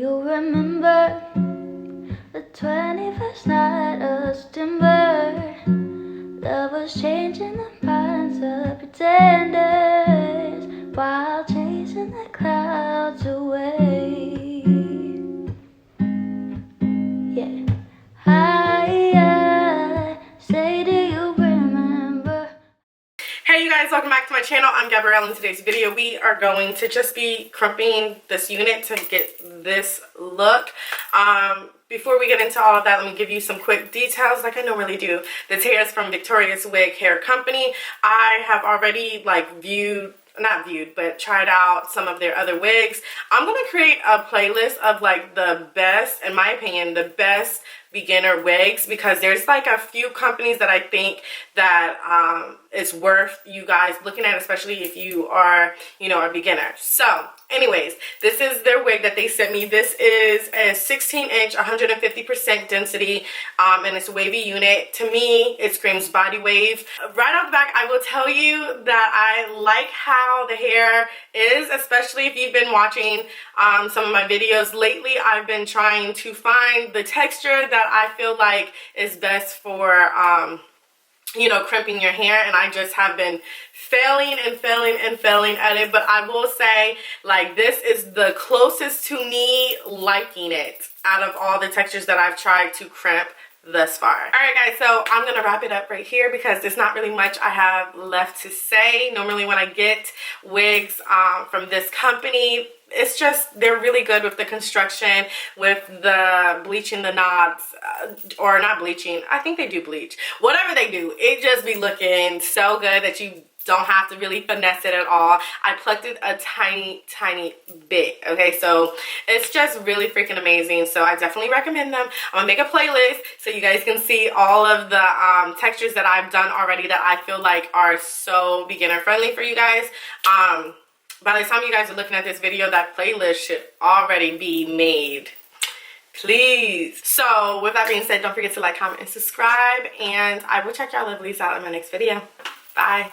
you remember the 21st night of September? Love was changing the minds of pretenders while chasing the clouds away. Yeah, I say, do you remember? Hey you guys, welcome back to my channel. I'm Gabrielle. In today's video we are going to just be crimping this unit to get this look. Before we get into all of that, let me give you some quick details like I normally do. This hair is from Victoria's Wig Hair Company. I have already tried out some of their other wigs. I'm gonna create a playlist of like the best, in my opinion, the best beginner wigs, because there's like a few companies that I think that it's worth you guys looking at, especially if you are, you know, a beginner. So anyways, this is their wig that they sent me. This is a 16-inch 150% density and it's a wavy unit. To me it screams body wave. Right off the back, I will tell you that I like how the hair is, especially if you've been watching some of my videos lately. I've been trying to find the texture that I feel like is best for you know, crimping your hair, and I just have been failing at it. But I will say, like, this is the closest to me liking it out of all the textures that I've tried to crimp thus far. Alright guys, so I'm gonna wrap it up right here because there's not really much I have left to say. Normally when I get wigs from this company, it's just, they're really good with the construction, with the bleaching the knots, or not bleaching, I think they do bleach. Whatever they do, it just be looking so good that you don't have to really finesse it at all. I plucked it a tiny bit, okay? So it's just really freaking amazing. So I definitely recommend them. I'm gonna make a playlist so you guys can see all of the textures that I've done already that I feel like are so beginner friendly for you guys. By the time you guys are looking at this video, that playlist should already be made. Please. So with that being said, don't forget to like, comment, and subscribe, and I will check y'all lovelies out in my next video. Bye.